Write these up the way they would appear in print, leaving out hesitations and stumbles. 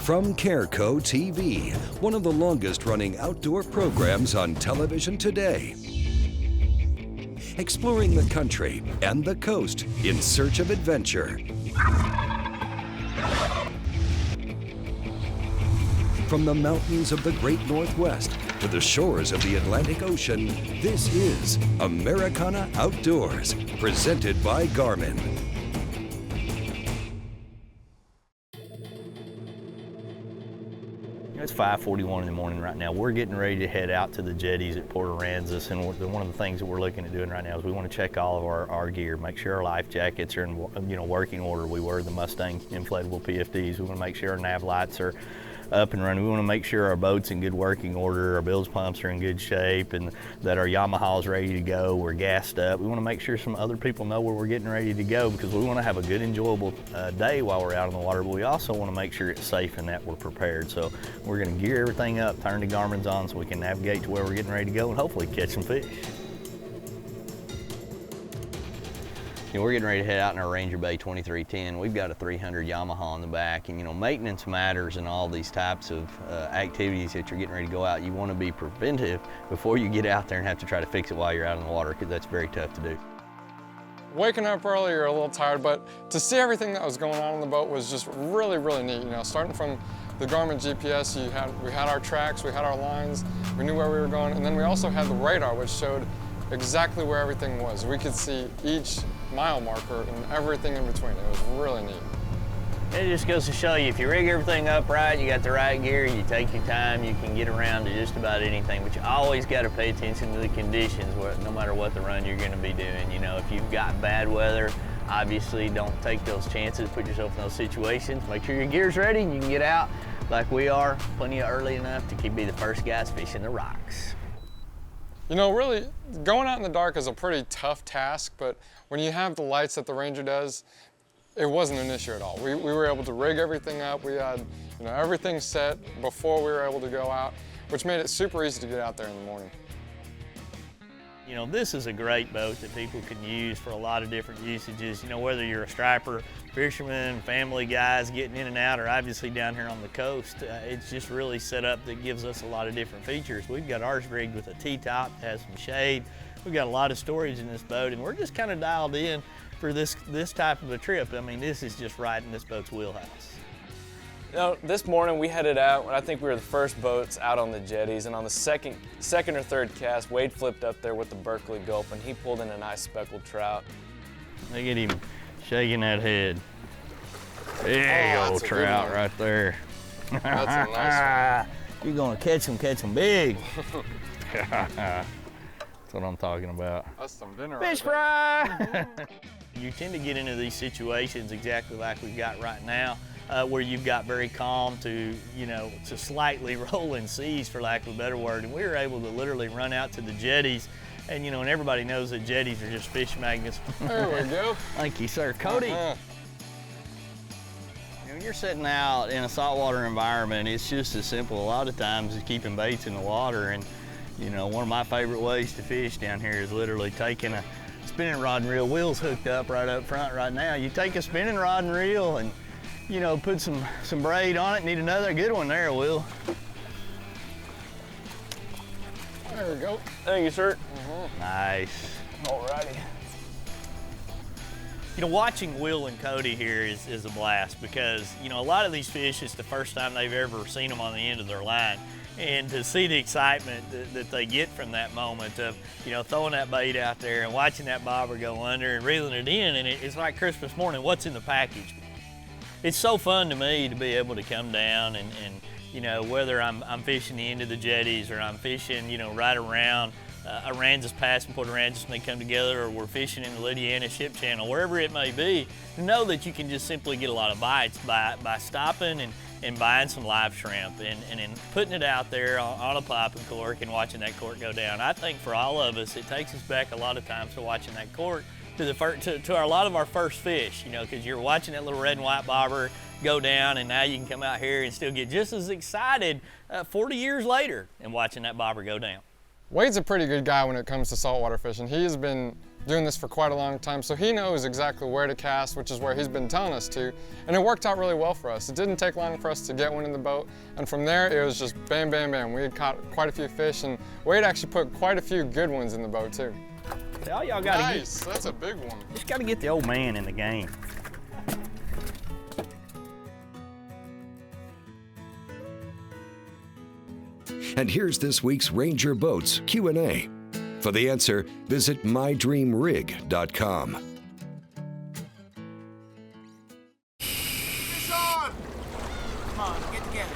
From Careco TV, one of the longest-running outdoor programs on television today. Exploring the country and the coast in search of adventure. From the mountains of the Great Northwest to the shores of the Atlantic Ocean, this is Americana Outdoors, presented by Garmin. It's 5:41 in the morning right now. We're getting ready to head out to the jetties at Port Aransas, and one of the things that we're looking at doing right now is we want to check all of our gear, make sure our life jackets are in working order. We wear the Mustang inflatable PFDs. We want to make sure our nav lights are up and running. We want to make sure our boat's in good working order, our bilge pumps are in good shape, and that our Yamaha's ready to go, we're gassed up. We want to make sure some other people know where we're getting ready to go, because we want to have a good, enjoyable day while we're out on the water, but we also want to make sure it's safe and that we're prepared. So we're going to gear everything up, turn the Garmin's on so we can navigate to where we're getting ready to go and hopefully catch some fish. We're getting ready to head out in our Ranger Bay 2310. We've got a 300 Yamaha in the back, and maintenance matters in all these types of activities that you're getting ready to go out. You want to be preventive before you get out there and have to try to fix it while you're out in the water, because that's very tough to do. Waking up early, you're a little tired, but to see everything that was going on the boat was just really, really neat. Starting from the Garmin GPS, we had our tracks, we had our lines, we knew where we were going, and then we also had the radar, which showed exactly where everything was. We could see each mile marker and everything in between. It was really neat. It just goes to show you, if you rig everything up right, you got the right gear, you take your time, you can get around to just about anything, but you always got to pay attention to the conditions, no matter what the run you're going to be doing. If you've got bad weather, obviously don't take those chances, put yourself in those situations. Make sure your gear's ready and you can get out like we are, plenty early enough to be the first guys fishing the rocks. Really, going out in the dark is a pretty tough task, but when you have the lights that the Ranger does, it wasn't an issue at all. We were able to rig everything up. We had everything set before we were able to go out, which made it super easy to get out there in the morning. This is a great boat that people can use for a lot of different usages. Whether you're a striper, fisherman, family guys getting in and out, or obviously down here on the coast, it's just really set up that gives us a lot of different features. We've got ours rigged with a T-top, has some shade. We've got a lot of storage in this boat, and we're just kind of dialed in for this type of a trip. This is just right in this boat's wheelhouse. This morning we headed out, and I think we were the first boats out on the jetties, and on the second or third cast, Wade flipped up there with the Berkeley Gulp, and he pulled in a nice speckled trout. Look at him shaking that head. Big old trout right there. That's a nice one. You're gonna catch them big. That's what I'm talking about. That's some dinner. Fish fry! You tend to get into these situations exactly like we've got right now, where you've got very calm to slightly rolling seas, for lack of a better word. And we were able to literally run out to the jetties, and and everybody knows that jetties are just fish magnets. There we go. Thank you, sir. Cody. When you're sitting out in a saltwater environment, it's just as simple a lot of times as keeping baits in the water. And one of my favorite ways to fish down here is literally taking a spinning rod and reel. Will's hooked up right up front right now. You take a spinning rod and reel and put some braid on it. Need another good one there, Will. There we go. Thank you, sir. Nice. Alrighty. Watching Will and Cody here is a blast, because a lot of these fish, it's the first time they've ever seen them on the end of their line. And to see the excitement that they get from that moment of, throwing that bait out there and watching that bobber go under and reeling it in, and it's like Christmas morning, what's in the package? It's so fun to me to be able to come down and whether I'm fishing the end of the jetties, or I'm fishing, right around Aransas Pass and Port Aransas, and they come together, or we're fishing in the Lydiana Ship Channel, wherever it may be, to know that you can just simply get a lot of bites by stopping and buying some live shrimp and then putting it out there on a popping cork and watching that cork go down. I think for all of us, it takes us back a lot of times to watching that cork to a lot of our first fish, because you're watching that little red and white bobber go down, and now you can come out here and still get just as excited 40 years later and watching that bobber go down. Wade's a pretty good guy when it comes to saltwater fishing. He has been doing this for quite a long time, so he knows exactly where to cast, which is where he's been telling us to, and it worked out really well for us. It didn't take long for us to get one in the boat, and from there it was just bam, bam, bam. We had caught quite a few fish, and Wade actually put quite a few good ones in the boat too. All y'all gotta Nice, that's a big one. just gotta get the old man in the game. And here's this week's Ranger Boats Q&A. For the answer, visit mydreamrig.com. Fish on! Come on, get together.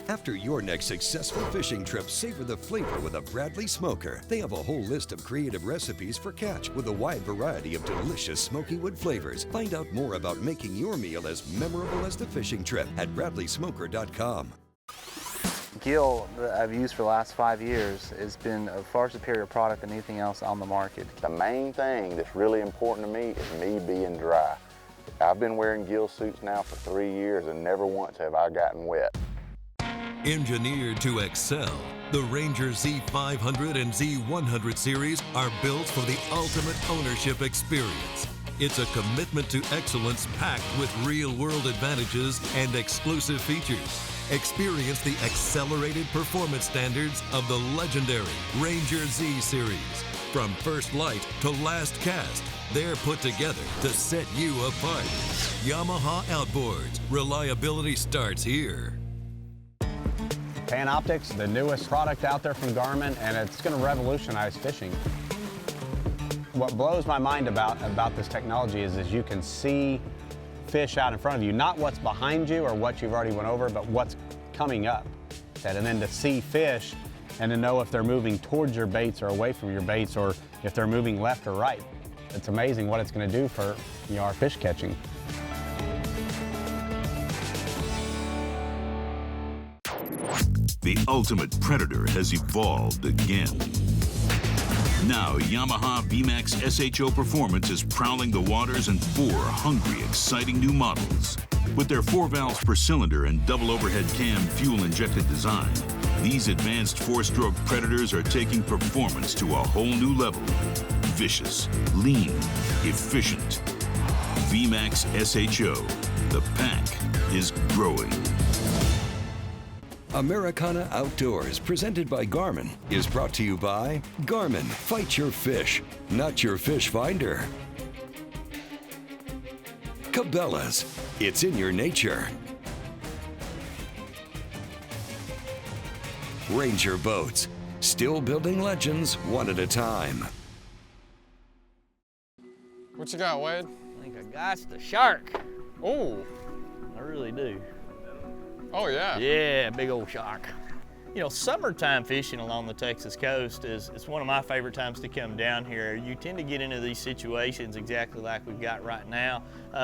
After your next successful fishing trip, savor the flavor with a Bradley Smoker. They have a whole list of creative recipes for catch with a wide variety of delicious smoky wood flavors. Find out more about making your meal as memorable as the fishing trip at bradleysmoker.com. Gill that I've used for the last 5 years has been a far superior product than anything else on the market. The main thing that's really important to me is me being dry. I've been wearing gill suits now for 3 years and never once have I gotten wet. Engineered to excel, the Ranger Z500 and Z100 series are built for the ultimate ownership experience. It's a commitment to excellence packed with real-world advantages and exclusive features. Experience the accelerated performance standards of the legendary Ranger Z series. From first light to last cast, they're put together to set you apart. Yamaha Outboards. Reliability starts here. Panoptic's the newest product out there from Garmin, and it's going to revolutionize fishing. What blows my mind about this technology is you can see fish out in front of you, not what's behind you or what you've already went over, but what's coming up. And then to see fish and to know if they're moving towards your baits or away from your baits, or if they're moving left or right. It's amazing what it's going to do for our fish catching. The ultimate predator has evolved again. Now, Yamaha VMAX SHO Performance is prowling the waters in 4 hungry, exciting new models. With their 4 valves per cylinder and double overhead cam fuel-injected design, these advanced 4-stroke predators are taking performance to a whole new level. Vicious, lean, efficient. VMAX SHO. The pack is growing. Americana Outdoors, presented by Garmin, is brought to you by Garmin. Fight your fish, not your fish finder. Cabela's, it's in your nature. Ranger Boats, still building legends one at a time. What you got, Wade? I think I got the shark. Oh. I really do. Oh, yeah. Yeah, big old shark. You know, summertime fishing along the Texas coast is one of my favorite times to come down here. You tend to get into these situations exactly like we've got right now,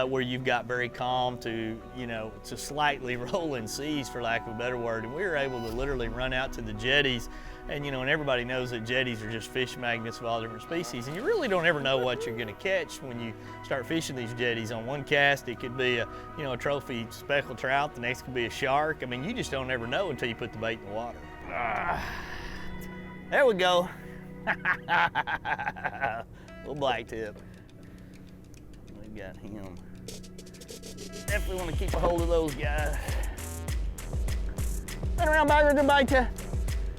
where you've got very calm to, to slightly rolling seas, for lack of a better word. And we were able to literally run out to the jetties, and and everybody knows that jetties are just fish magnets of all different species, and you really don't ever know what you're gonna catch when you start fishing these jetties. On one cast, it could be a trophy speckled trout, the next could be a shark. I mean, you just don't ever know until you put the bait in the water. There we go. Little black tip. We got him. Definitely want to keep a hold of those guys. Turn around backwards and bite you.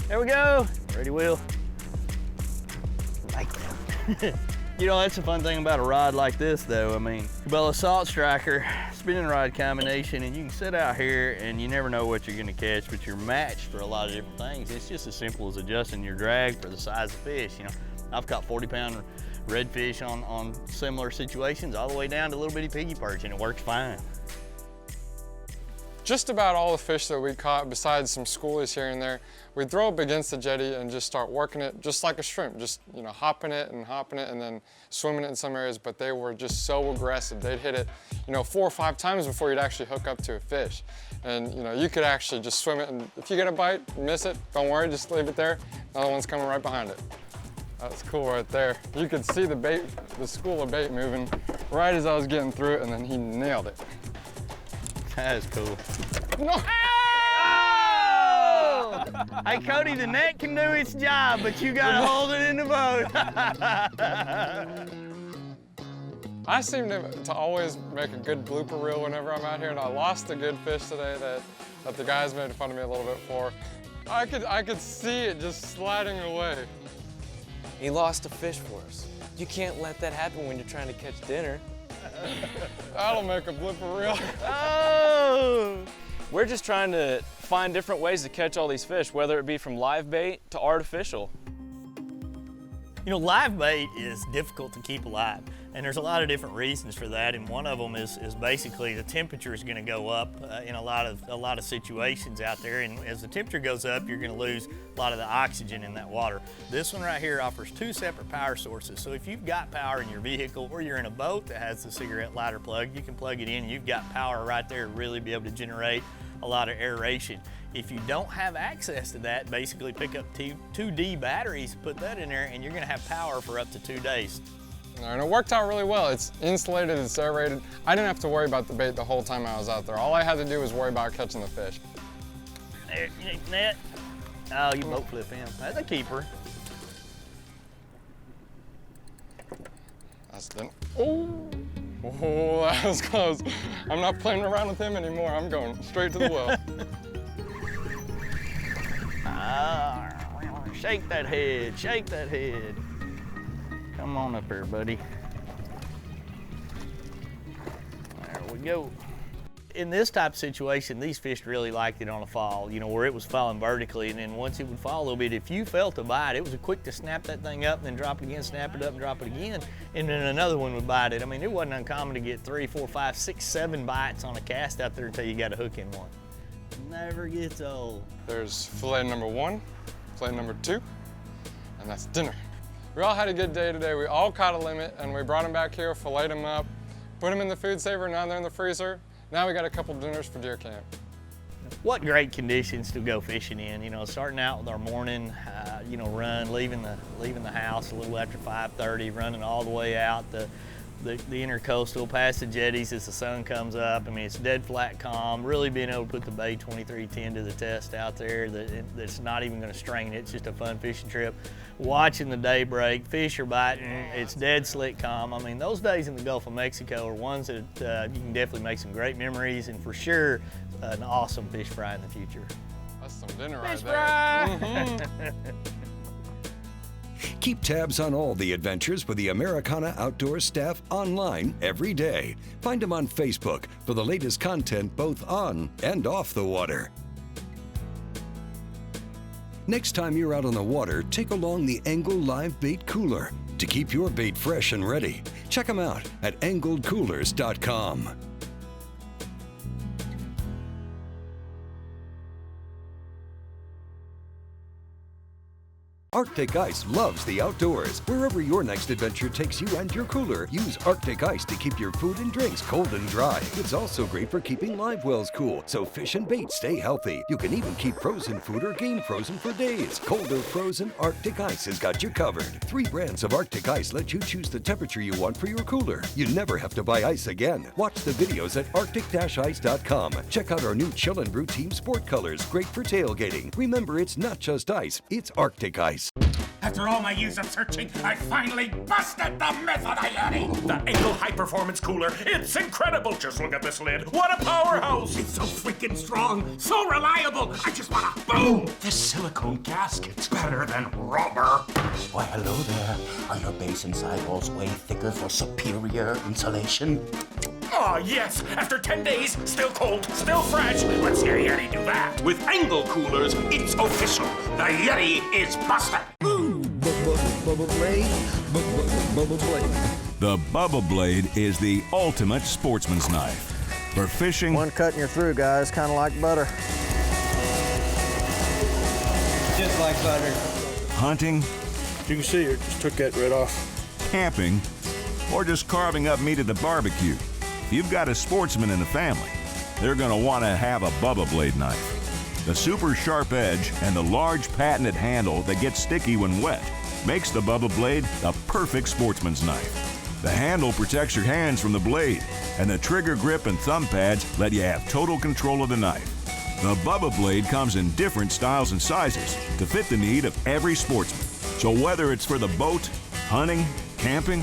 There we go. Ready, Will. Bite them. That's the fun thing about a rod like this, though. I mean, Cabela Salt Striker, spinning rod combination, and you can sit out here and you never know what you're gonna catch, but you're matched for a lot of different things. It's just as simple as adjusting your drag for the size of fish. I've caught 40-pound redfish on similar situations, all the way down to little bitty piggy perch, and it works fine. just about all the fish that we caught, besides some schoolies here and there, we'd throw up against the jetty and just start working it just like a shrimp, just, you know, hopping it and then swimming it in some areas, but they were just so aggressive. They'd hit it, you know, 4 or 5 times before you'd actually hook up to a fish. And, you know, you could actually just swim it, and if you get a bite, miss it, don't worry, just leave it there. Another one's coming right behind it. That's cool right there. You could see the bait, the school of bait moving right as I was getting through it, and then he nailed it. That is cool. No. Oh! Hey, Cody, the net can do its job, but you gotta hold it in the boat. I seem to always make a good blooper reel whenever I'm out here, and I lost a good fish today that the guys made fun of me a little bit for. I could see it just sliding away. He lost a fish for us. You can't let that happen when you're trying to catch dinner. That'll make a blooper reel. Oh! We're just trying to find different ways to catch all these fish, whether it be from live bait to artificial. You know, live bait is difficult to keep alive, and there's a lot of different reasons for that, and one of them is basically the temperature is going to go up in a lot of situations out there, and as the temperature goes up, you're going to lose a lot of the oxygen in that water. This one right here offers 2 separate power sources, so if you've got power in your vehicle or you're in a boat that has the cigarette lighter plug, you can plug it in, and you've got power right there to really be able to generate a lot of aeration. If you don't have access to that, basically pick up 2D batteries, put that in there, and you're gonna have power for up to 2 days. And it worked out really well. It's insulated, it's aerated. I didn't have to worry about the bait the whole time I was out there. All I had to do was worry about catching the fish. There, net. Oh, you boat flip him. That's a keeper. That's done. Oh, that was close. I'm not playing around with him anymore. I'm going straight to the well. Shake that head, shake that head. Come on up here, buddy. There we go. In this type of situation, these fish really liked it on a fall, you know, where it was falling vertically, and then once it would fall a little bit, if you felt a bite, it was quick to snap that thing up and then drop it again, snap it up and drop it again, and then another one would bite it. I mean, it wasn't uncommon to get 3, 4, 5, 6, 7 bites on a cast out there until you got a hook in one. Never gets old. There's fillet number 1, fillet number 2, and that's dinner. We all had a good day today. We all caught a limit, and we brought them back here, filleted them up, put them in the food saver, now they're in the freezer. Now we got a couple dinners for deer camp. What great conditions to go fishing in. You know, starting out with our morning, you know, run, leaving the house a little after 5:30, running all the way out the intercoastal, past the jetties as the sun comes up. I mean, it's dead flat calm. Really being able to put the Bay 2310 to the test out there. That's not even going to strain it. It's just a fun fishing trip. Watching the day break, fish are biting. It's dead slick calm. I mean, those days in the Gulf of Mexico are ones that you can definitely make some great memories, and for sure, an awesome fish fry in the future. That's some dinner right Fish there. fry! Mm-hmm. Keep tabs on all the adventures with the Americana Outdoors staff online every day. Find them on Facebook for the latest content both on and off the water. Next time you're out on the water, take along the Angle Live Bait Cooler to keep your bait fresh and ready. Check them out at angledcoolers.com. Arctic Ice loves the outdoors. Wherever your next adventure takes you and your cooler, use Arctic Ice to keep your food and drinks cold and dry. It's also great for keeping live wells cool, so fish and bait stay healthy. You can even keep frozen food or game frozen for days. Cold or frozen, Arctic Ice has got you covered. 3 brands of Arctic Ice let you choose the temperature you want for your cooler. You never have to buy ice again. Watch the videos at arctic-ice.com. Check out our new Chill and Brew Team Sport colors, great for tailgating. Remember, it's not just ice, it's Arctic Ice. After all my years of searching, I finally busted the myth of the Yeti! The Angle High Performance Cooler. It's incredible! Just look at this lid. What a powerhouse! It's so freaking strong, so reliable. I just wanna boom! This silicone gasket's better than rubber. Why, hello there. Are your base and sidewalls way thicker for superior insulation? Oh, yes! After 10 days, still cold, still fresh. Let's see a Yeti do that. With Angle Coolers, it's official. The Yeti is busted. Bubble Blade. Bubble Blade. The Bubba Blade is the ultimate sportsman's knife. For fishing, One cut and you're through, guys, kind of like butter. Just like butter. hunting, You can see it just took that right off. camping, or just carving up meat at the barbecue. If you've got a sportsman in the family, they're going to want to have a Bubba Blade knife. The super sharp edge and the large patented handle that gets sticky when wet makes the Bubba Blade the perfect sportsman's knife. The handle protects your hands from the blade, and the trigger grip and thumb pads let you have total control of the knife. The Bubba Blade comes in different styles and sizes to fit the need of every sportsman. So whether it's for the boat, hunting, camping,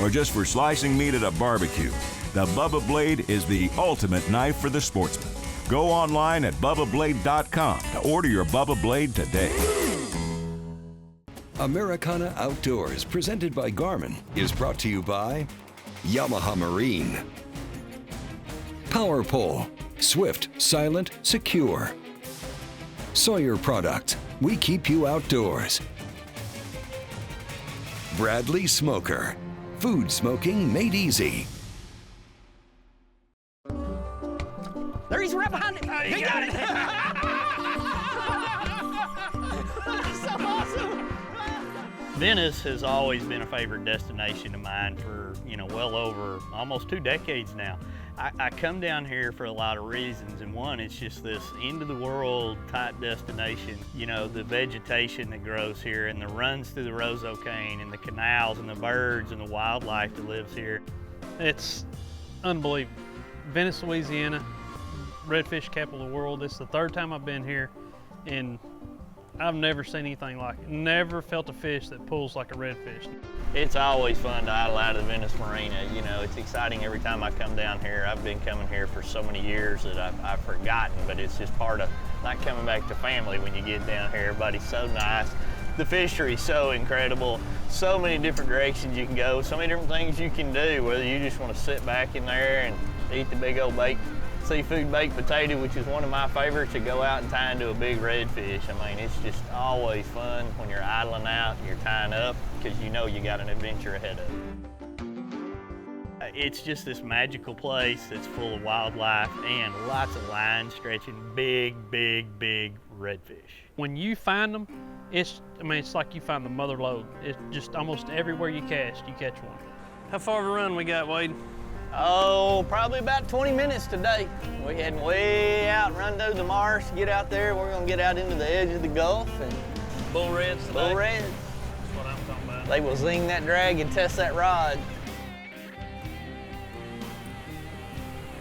or just for slicing meat at a barbecue, the Bubba Blade is the ultimate knife for the sportsman. Go online at BubbaBlade.com to order your Bubba Blade today. Americana Outdoors, presented by Garmin, is brought to you by Yamaha Marine, Power Pole, swift, silent, secure. Sawyer Products, we keep you outdoors. Bradley Smoker, food smoking made easy. There he's right behind him. He got it. That's so awesome. Venice has always been a favorite destination of mine for, well over almost 2 decades now. I come down here for a lot of reasons, and one, it's just this end-of-the-world type destination. The vegetation that grows here, and the runs through the Roseau Cane, and the canals, and the birds, and the wildlife that lives here. It's unbelievable. Venice, Louisiana, redfish capital of the world. It's the 3rd time I've been here, and I've never seen anything like it. Never felt a fish that pulls like a redfish. It's always fun to idle out of the Venice Marina. It's exciting every time I come down here. I've been coming here for so many years that I've forgotten, but it's just part of not coming back to family when you get down here. Everybody's so nice. The fishery's so incredible. So many different directions you can go, so many different things you can do, whether you just want to sit back in there and eat the big old seafood baked potato, which is one of my favorites, to go out and tie into a big redfish. It's just always fun when you're idling out and you're tying up, because you got an adventure ahead of you. It's just this magical place that's full of wildlife and lots of lines stretching, big, big, big redfish. When you find them, it's like you find the mother lode. It's just almost everywhere you cast, you catch one. How far of a run we got, Wade? Oh, probably about 20 minutes today. We're heading way out, run through the marsh, get out there. We're gonna get out into the edge of the Gulf and bull reds today. Bull reds. That's what I'm talking about. They will zing that drag and test that rod.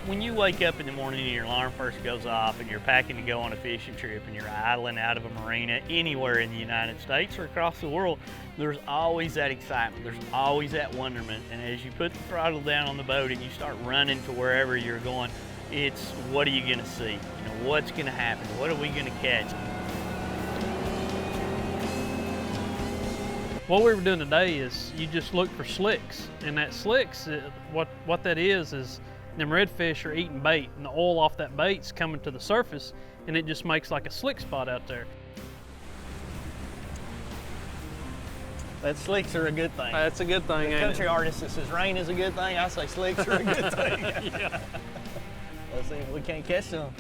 When you wake up in the morning and your alarm first goes off and you're packing to go on a fishing trip and you're idling out of a marina anywhere in the United States or across the world, there's always that excitement, there's always that wonderment. And as you put the throttle down on the boat and you start running to wherever you're going, it's what are you gonna see? What's gonna happen? What are we gonna catch? What we were doing today is you just look for slicks, and that slicks, what that is them redfish are eating bait, and the oil off that bait's coming to the surface, and it just makes like a slick spot out there. That slicks are a good thing. That's a good thing, The country artist that says rain is a good thing, I say slicks are a good thing. Yeah. Let's see if we can't catch them.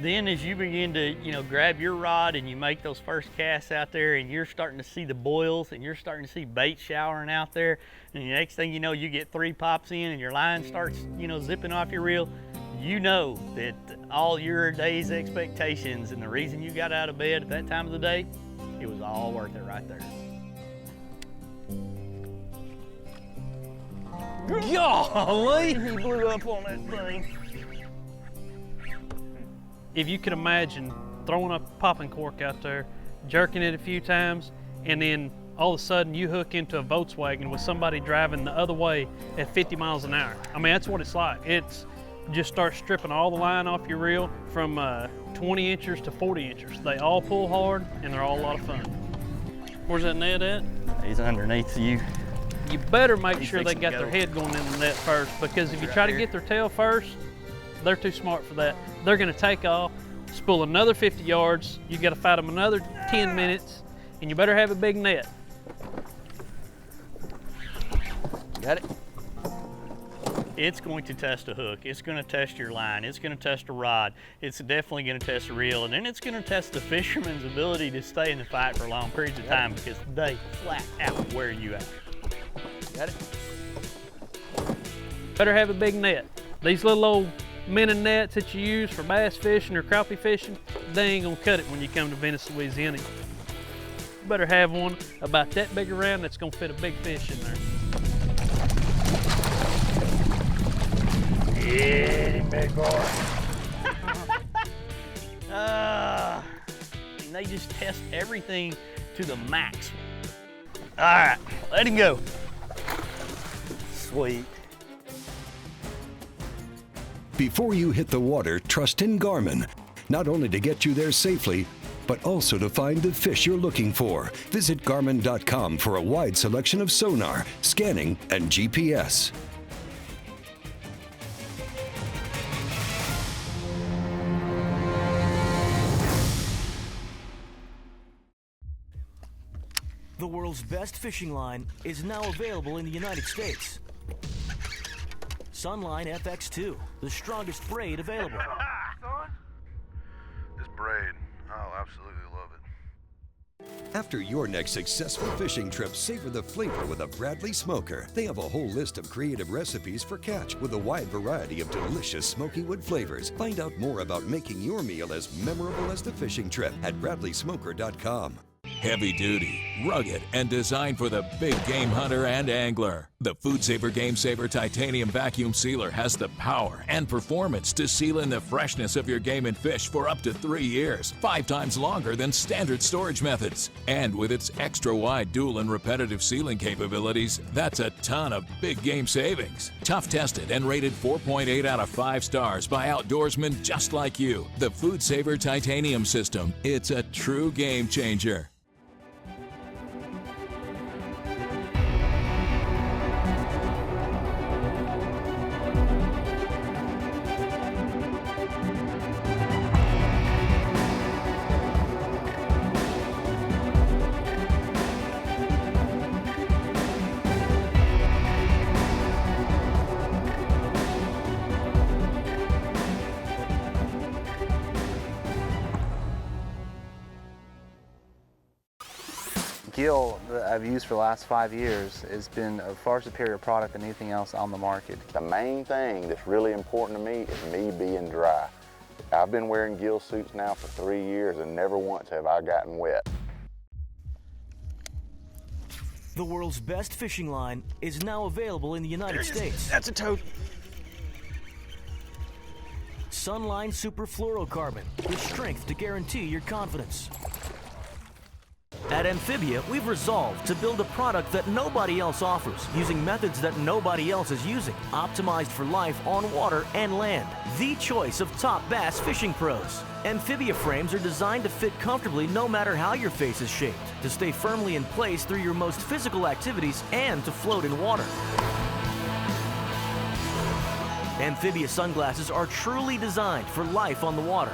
Then as you begin to, grab your rod and you make those first casts out there and you're starting to see the boils and you're starting to see bait showering out there, and the next thing you know, you get 3 pops in and your line starts, zipping off your reel, you know that all your day's expectations and the reason you got out of bed at that time of the day, it was all worth it right there. Golly! He blew up on that thing. If you could imagine throwing a popping cork out there, jerking it a few times, and then all of a sudden you hook into a Volkswagen with somebody driving the other way at 50 miles an hour. That's what it's like. It's just start stripping all the line off your reel from 20 inches to 40 inches. They all pull hard and they're all a lot of fun. Where's that net at? He's underneath you. You better make sure they got their head going in the net first, because if you try to get their tail first, they're too smart for that. They're gonna take off, spool another 50 yards, you gotta fight them another 10 minutes, and you better have a big net. Got it? it's going to test a hook, it's going to test your line, it's going to test a rod, it's definitely going to test a reel, and then it's going to test the fisherman's ability to stay in the fight for long periods of time because they flat out wear you out. Got it? Better have a big net. These little old minnow nets that you use for bass fishing or crappie fishing, they ain't gonna cut it when you come to Venice, Louisiana. You better have one about that big around that's gonna fit a big fish in there. Yeah, big boy. And they just test everything to the max. All right, let him go. Sweet. Before you hit the water, trust in Garmin, not only to get you there safely, but also to find the fish you're looking for. Visit Garmin.com for a wide selection of sonar, scanning, and GPS. The world's best fishing line is now available in the United States. Sunline FX2, the strongest braid available. This braid, I'll absolutely love it. After your next successful fishing trip, savor the flavor with a Bradley smoker. They have a whole list of creative recipes for catch with a wide variety of delicious smoky wood flavors. Find out more about making your meal as memorable as the fishing trip at bradleysmoker.com. Heavy duty, rugged, and designed for the big game hunter and angler. The Food Saver Game Saver Titanium Vacuum Sealer has the power and performance to seal in the freshness of your game and fish for up to 3 years, 5 times longer than standard storage methods. And with its extra wide dual and repetitive sealing capabilities, that's a ton of big game savings. Tough tested and rated 4.8 out of 5 stars by outdoorsmen just like you. The Food Saver Titanium System, it's a true game changer. Gill that I've used for the last 5 years has been a far superior product than anything else on the market. The main thing that's really important to me is me being dry. I've been wearing gill suits now for 3 years and never once have I gotten wet. The world's best fishing line is now available in the United States. That's a toad. Sunline Super Fluorocarbon, with strength to guarantee your confidence. At Amphibia, we've resolved to build a product that nobody else offers, using methods that nobody else is using, optimized for life on water and land. The choice of top bass fishing pros. Amphibia frames are designed to fit comfortably no matter how your face is shaped, to stay firmly in place through your most physical activities, and to float in water. Amphibia sunglasses are truly designed for life on the water.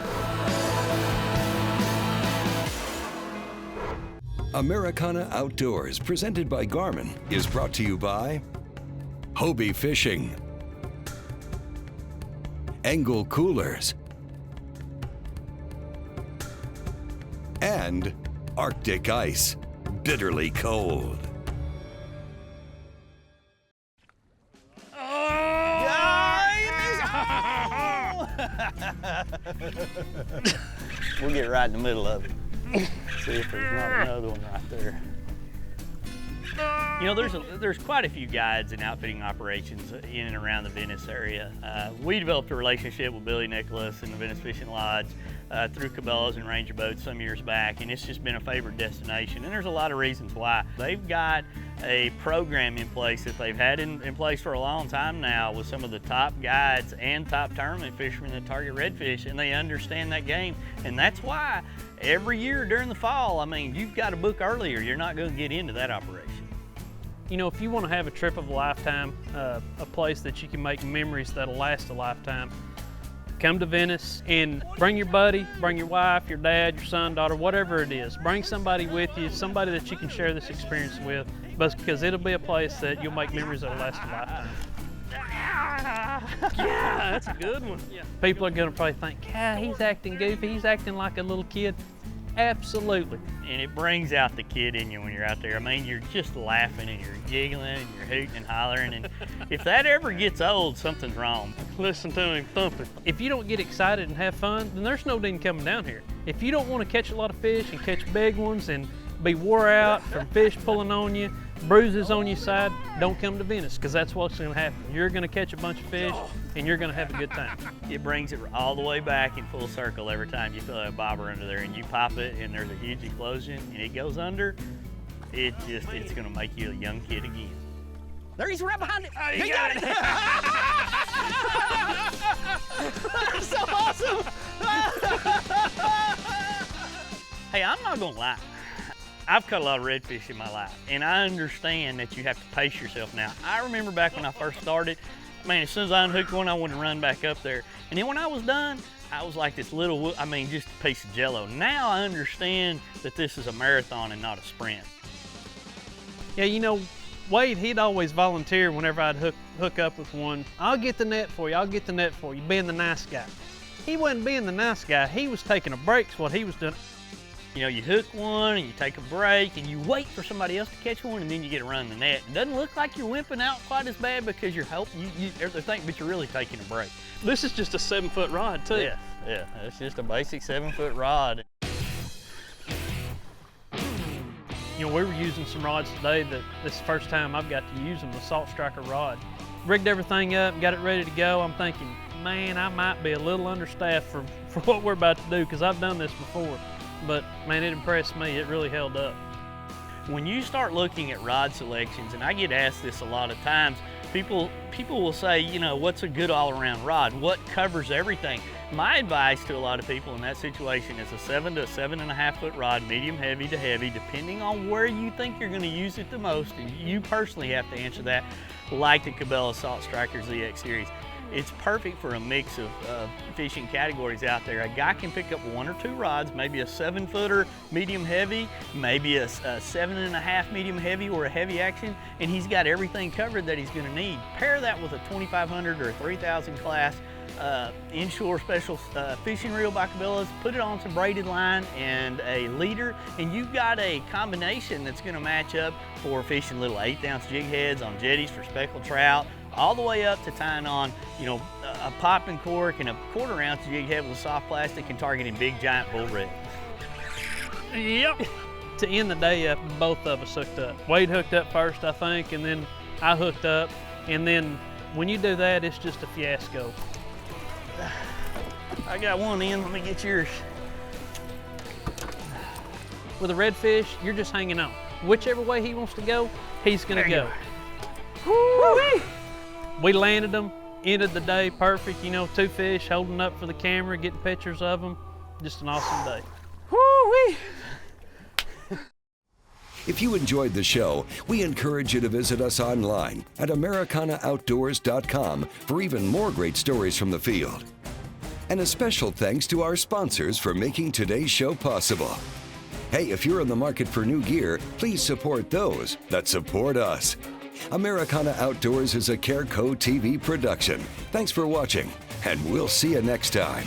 Americana Outdoors, presented by Garmin, is brought to you by Hobie Fishing, Engel Coolers, and Arctic Ice, bitterly cold. We'll get right in the middle of it. See if there's not another one right there. You know, there's quite a few guides and outfitting operations in and around the Venice area. We developed a relationship with Billy Nicholas and the Venice Fishing Lodge through Cabela's and Ranger Boats some years back, and it's just been a favored destination, and there's a lot of reasons why. They've got a program in place that they've had in place for a long time now with some of the top guides and top tournament fishermen that target redfish, and they understand that game, and that's why every year during the fall, I mean, you've got to book earlier. You're not going to get into that operation. You know, if you want to have a trip of a lifetime, a place that you can make memories that'll last a lifetime, come to Venice and bring your buddy, bring your wife, your dad, your son, daughter, whatever it is. Bring somebody with you, somebody that you can share this experience with, because it'll be a place that you'll make memories that'll last a lifetime. Yeah, that's a good one. Yeah. People are gonna probably think, yeah, he's acting goofy, he's acting like a little kid. Absolutely. And it brings out the kid in you when you're out there. I mean, you're just laughing and you're giggling and you're hooting and hollering. And if that ever gets old, something's wrong. Listen to him thumping. If you don't get excited and have fun, then there's no need in coming down here. If you don't want to catch a lot of fish and catch big ones and be wore out from fish pulling on you, bruises on your side, don't come to Venice, because that's what's going to happen. You're going to catch a bunch of fish and you're going to have a good time. It brings it all the way back in full circle every time you throw a bobber under there and you pop it and there's a huge explosion and it goes under. It's going to make you a young kid again. There he's right behind it. He got it. That's so awesome. Hey, I'm not gonna lie. I've caught a lot of redfish in my life, and I understand that you have to pace yourself now. I remember back when I first started, man, as soon as I unhooked one, I wanted to run back up there. And then when I was done, I was like this little, just a piece of jello. Now I understand that this is a marathon and not a sprint. Yeah, you know, Wade, he'd always volunteer whenever I'd hook up with one. I'll get the net for you, I'll get the net for you, being the nice guy. He wasn't being the nice guy, he was taking a break, is what he was doing. You know, you hook one and you take a break and you wait for somebody else to catch one and then you get to run the net. It doesn't look like you're wimping out quite as bad because you're helping, they think, but you're really taking a break. This is just a 7-foot rod too. Yeah, it's just a basic 7-foot rod. You know, we were using some rods today that this is the first time I've got to use them, the Salt Striker rod. Rigged everything up, got it ready to go. I'm thinking, man, I might be a little understaffed for what we're about to do because I've done this before. But man, it impressed me, it really held up. When you start looking at rod selections, and I get asked this a lot of times, people will say, you know, what's a good all-around rod? What covers everything? My advice to a lot of people in that situation is a 7 to 7.5 foot rod, medium heavy to heavy, depending on where you think you're gonna use it the most, and you personally have to answer that, like the Cabela Salt Striker ZX Series. It's perfect for a mix of fishing categories out there. A guy can pick up 1 or 2 rods, maybe a 7-footer medium heavy, maybe a 7.5 medium heavy or a heavy action, and he's got everything covered that he's gonna need. Pair that with a 2500 or a 3000 class inshore special fishing reel by Cabela's, put it on some braided line and a leader, and you've got a combination that's gonna match up for fishing little 1/8 jig heads on jetties for speckled trout, all the way up to tying on, you know, a popping cork and a 1/4 ounce jig head with a soft plastic and targeting big giant bull red. Yep. To end the day up, both of us hooked up. Wade hooked up first, I think, and then I hooked up. And then when you do that, it's just a fiasco. I got one in, let me get yours. With a redfish, you're just hanging on. Whichever way he wants to go, he's gonna go. Woo-wee. We landed them, ended the day perfect. You know, 2 fish holding up for the camera, getting pictures of them. Just an awesome day. Woo-wee. If you enjoyed the show, we encourage you to visit us online at AmericanaOutdoors.com for even more great stories from the field. And a special thanks to our sponsors for making today's show possible. Hey, if you're in the market for new gear, please support those that support us. Americana Outdoors is a Careco TV production. Thanks for watching, and we'll see you next time.